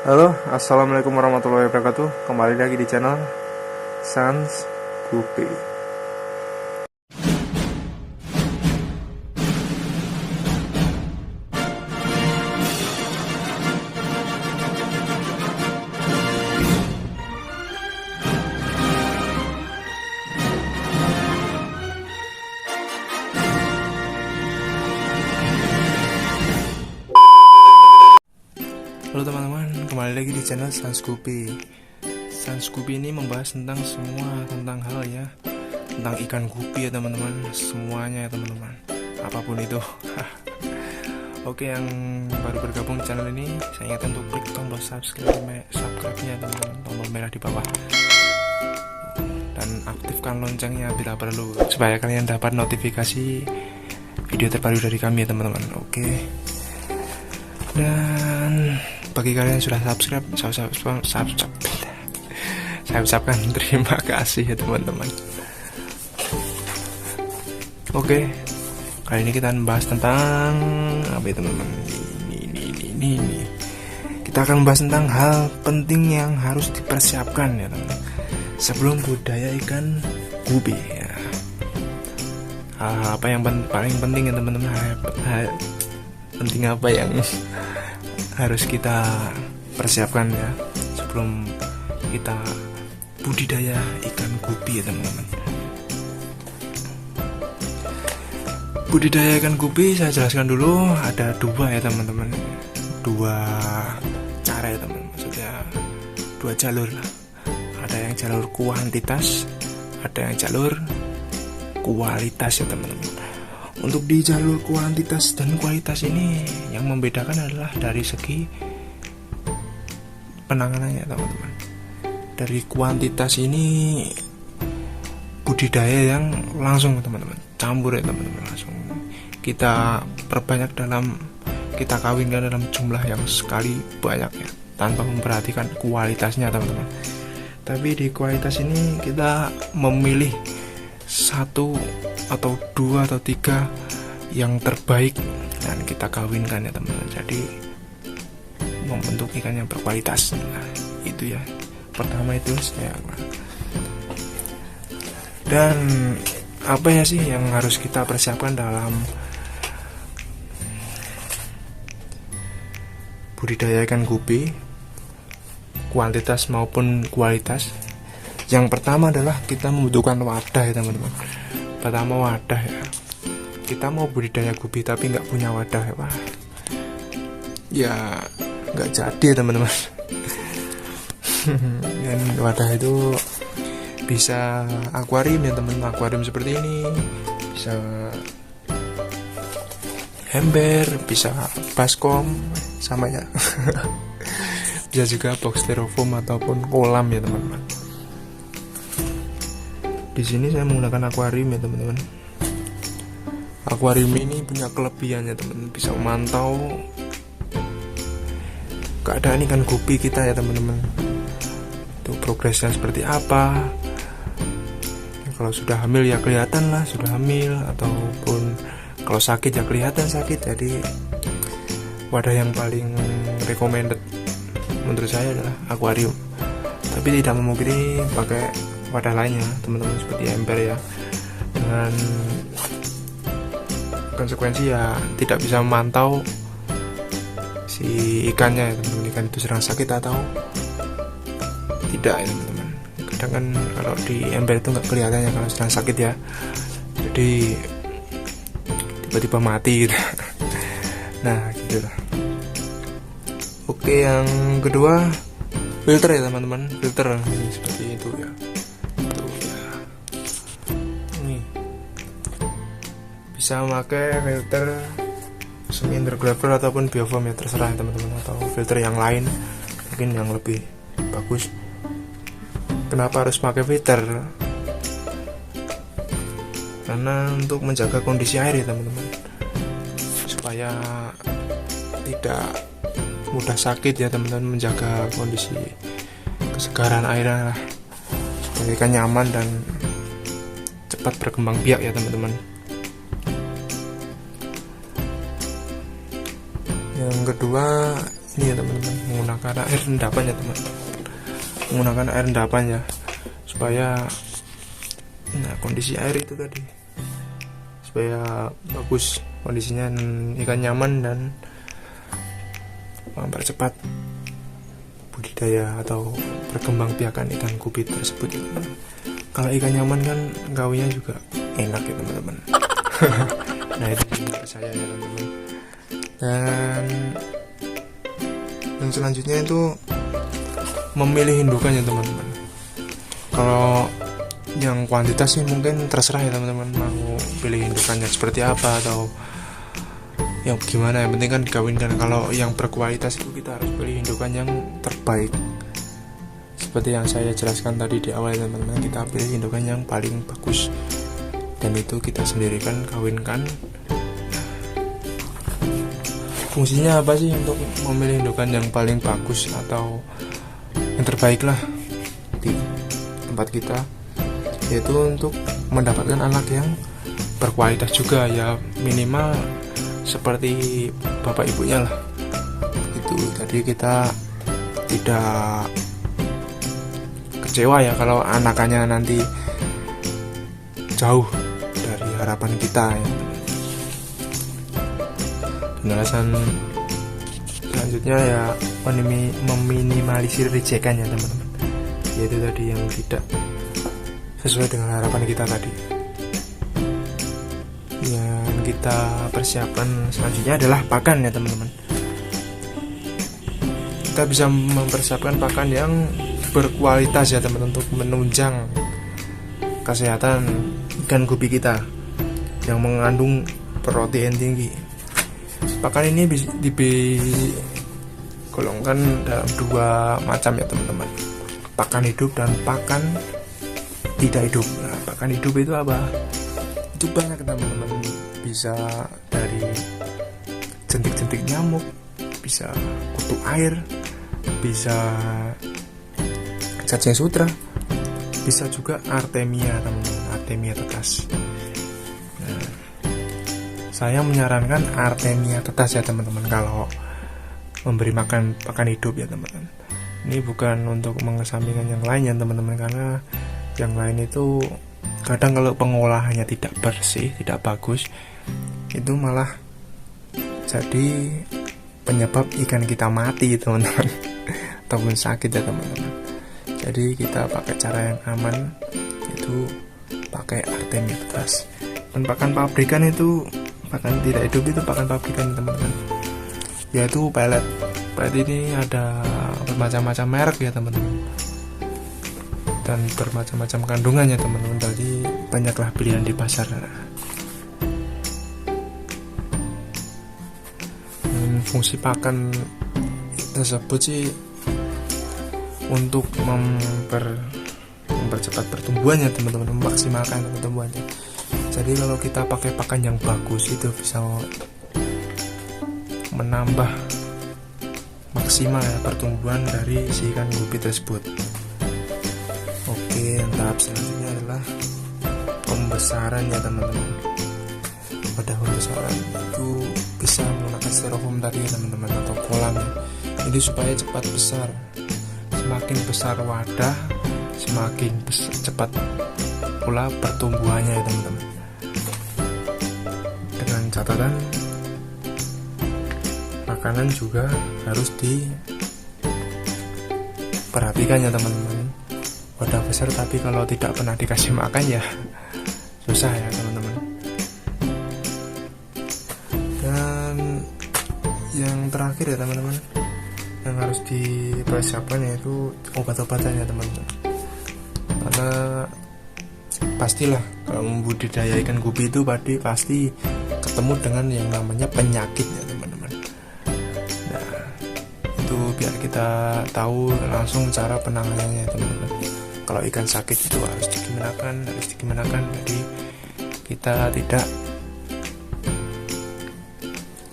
Halo, assalamualaikum warahmatullahi wabarakatuh. Kembali lagi di channel Sans Gupi. Halo teman-teman, kembali lagi di channel Sans Gupi. Sans Gupi ini membahas tentang tentang hal ya, tentang ikan gupi ya teman-teman, semuanya ya teman-teman, apapun itu. Oke, yang baru bergabung di channel ini, saya ingatkan untuk klik tombol subscribe-nya teman-teman, tombol merah di bawah, dan aktifkan loncengnya bila perlu, supaya kalian dapat notifikasi video terbaru dari kami ya teman-teman. Oke. Dan bagi kalian yang sudah subscribe, saya ucapkan terima kasih ya teman-teman. Oke, kali ini kita membahas tentang apa ya teman-teman? Ini. Kita akan membahas tentang hal penting yang harus dipersiapkan ya teman-teman sebelum budaya ikan gupi ya. Apa yang paling penting ya teman-teman? Penting apa yang harus kita persiapkan ya sebelum kita budidaya ikan gupi ya teman-teman. Budidaya ikan gupi saya jelaskan dulu, ada dua ya teman-teman, dua cara ya teman-teman, maksudnya dua jalur lah. Ada yang jalur kuantitas, ada yang jalur kualitas ya teman-teman. Untuk di jalur kuantitas dan kualitas ini yang membedakan adalah dari segi penanganannya teman-teman. Dari kuantitas ini budidaya yang langsung teman-teman, campur ya teman-teman, langsung kita perbanyak kita kawinkan dalam jumlah yang sekali banyak ya, tanpa memperhatikan kualitasnya teman-teman. Tapi di kualitas ini kita memilih satu atau dua atau tiga yang terbaik dan kita kawinkan ya teman-teman, jadi membentuk ikan yang berkualitas. Nah, itu ya, pertama itu saya. Dan apa ya sih yang harus kita persiapkan dalam budidaya ikan gupi, kuantitas maupun kualitas? Yang pertama adalah kita membutuhkan wadah ya teman-teman. Pertama wadah ya. Kita mau budidaya gupi tapi nggak punya wadah ya, wah, ya nggak jadi ya teman-teman. Dan wadah itu bisa akuarium ya teman-teman, akuarium seperti ini, bisa ember, bisa baskom, sama ya. Bisa juga box styrofoam ataupun kolam ya teman-teman. Di sini saya menggunakan akuarium ya teman-teman. Akuarium ini punya kelebihan ya teman-teman, bisa memantau keadaan ikan gupi kita ya teman-teman. Itu progresnya seperti apa. Kalau sudah hamil ya kelihatan lah sudah hamil, ataupun kalau sakit ya kelihatan sakit. Jadi wadah yang paling recommended menurut saya adalah akuarium. Tapi tidak memungkiri pakai wadah lainnya teman-teman, seperti ember ya, dengan konsekuensi ya tidak bisa memantau si ikannya ya teman-teman, ikan itu sedang sakit atau tidak ya teman-teman. Kadang kan kalau di ember itu nggak kelihatan ya kalau sedang sakit ya, jadi tiba-tiba mati gitu. Nah gitu lah. Oke, yang kedua filter ya teman-teman, filter seperti itu ya. Bisa memakai filter semi-intergraver ataupun biofoam ya, terserah teman-teman, atau filter yang lain mungkin yang lebih bagus. Kenapa harus pakai filter? Karena untuk menjaga kondisi air ya teman-teman, supaya tidak mudah sakit ya teman-teman, menjaga kondisi kesegaran airnya lah, supaya ikan nyaman dan cepat berkembang biak ya teman-teman. Yang kedua ini ya teman-teman, menggunakan air endapan ya teman-teman, menggunakan air endapan ya, supaya kondisi air itu tadi supaya bagus kondisinya dan ikan nyaman dan mempercepat budidaya atau perkembang biakan ikan gupi tersebut ya teman. Kalau ikan nyaman kan gawinya juga enak ya teman-teman. Nah itu menurut saya ya teman-teman. Dan yang selanjutnya itu memilih indukan ya teman-teman. Kalau yang kuantitas sih mungkin terserah ya teman-teman, mau pilih indukannya seperti apa atau yang gimana, yang penting kan dikawinkan. Kalau yang berkualitas itu kita harus pilih indukan yang terbaik, seperti yang saya jelaskan tadi di awal teman-teman. Kita pilih indukan yang paling bagus dan itu kita sendirikan, kawinkan. Fungsinya apa sih untuk memilih indukan yang paling bagus atau yang terbaik lah di tempat kita, yaitu untuk mendapatkan anak yang berkualitas juga ya, minimal seperti bapak ibunya lah. Itu tadi kita tidak kecewa ya kalau anakannya nanti jauh dari harapan kita ya. Penjelasan selanjutnya ya meminimalisir rejekan ya teman-teman, yaitu tadi yang tidak sesuai dengan harapan kita tadi. Yang kita persiapkan selanjutnya adalah pakan ya teman-teman. Kita bisa mempersiapkan pakan yang berkualitas ya teman-teman, untuk menunjang kesehatan ikan gupi kita yang mengandung protein tinggi. Pakan ini digolongkan dalam dua macam ya teman-teman, pakan hidup dan pakan tidak hidup. Nah, pakan hidup itu apa? Itu banyak teman-teman, bisa dari jentik-jentik nyamuk, bisa kutu air, bisa cacing sutra, bisa juga artemia teman-teman, artemia tetas. Nah, saya menyarankan artemia tetas ya teman-teman kalau memberi makan pakan hidup ya teman-teman. Ini bukan untuk mengesampingkan yang lain ya teman-teman, karena yang lain itu kadang kalau pengolahannya tidak bersih, tidak bagus, itu malah jadi penyebab ikan kita mati teman-teman ataupun sakit ya teman-teman. Jadi kita pakai cara yang aman, itu pakai artemia tetas. Dan pakan pabrikan itu, pakan tidak hidup itu pakan pabrikan teman-teman, yaitu pelet. Pelet ini ada bermacam-macam merek ya teman-teman, dan bermacam-macam kandungannya teman-teman. Jadi banyaklah pilihan di pasar. Fungsi pakan tersebut sih untuk mempercepat pertumbuhannya teman-teman, memaksimalkan pertumbuhannya. Jadi kalau kita pakai pakan yang bagus itu bisa menambah maksimal ya pertumbuhan dari si ikan gupi tersebut. Oke, tahap selanjutnya adalah pembesaran ya teman-teman. Pada pembesaran itu bisa menggunakan styrofoam tadi ya teman-teman, atau kolam ya. Ini supaya cepat besar. Semakin besar wadah, semakin cepat pula pertumbuhannya ya teman-teman. Dengan catatan makanan juga harus diperhatikan ya teman-teman. Wadah besar tapi kalau tidak pernah dikasih makan ya susah ya teman-teman. Dan yang terakhir ya teman-teman, yang harus dipersiapkan yaitu obat-obatan ya teman-teman. Karena pastilah kalau membudidaya ikan gupi itu pasti ketemu dengan yang namanya penyakit ya teman-teman. Nah itu biar kita tahu langsung cara penanganannya ya teman-teman. Kalau ikan sakit itu harus digimanakan, jadi kita tidak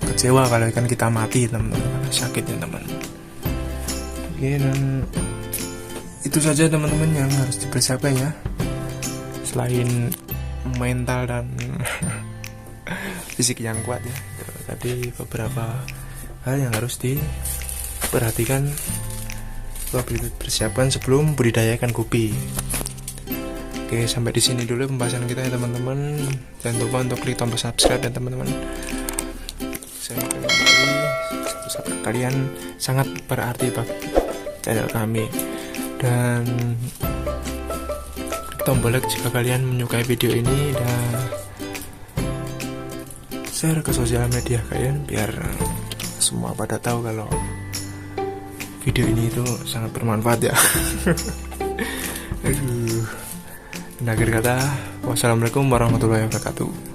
kecewa kalau ikan kita mati teman-teman, karena sakit ya teman-teman. Oke, dan itu saja teman-teman yang harus dipersiapkan ya, selain mental dan fisik yang kuat ya. Itu tadi beberapa hal yang harus perhatikan, persiapkan sebelum budidayakan gupi. Oke, sampai di sini dulu pembahasan kita ya teman-teman. Jangan lupa untuk klik tombol subscribe ya teman-teman. Saya kembali, subscribe kalian sangat berarti bagi channel kami, dan klik tombol like jika kalian menyukai video ini, dan share ke sosial media kalian biar semua pada tahu kalau video ini itu sangat bermanfaat ya. Aduh. Akhir kata, wassalamualaikum warahmatullahi wabarakatuh.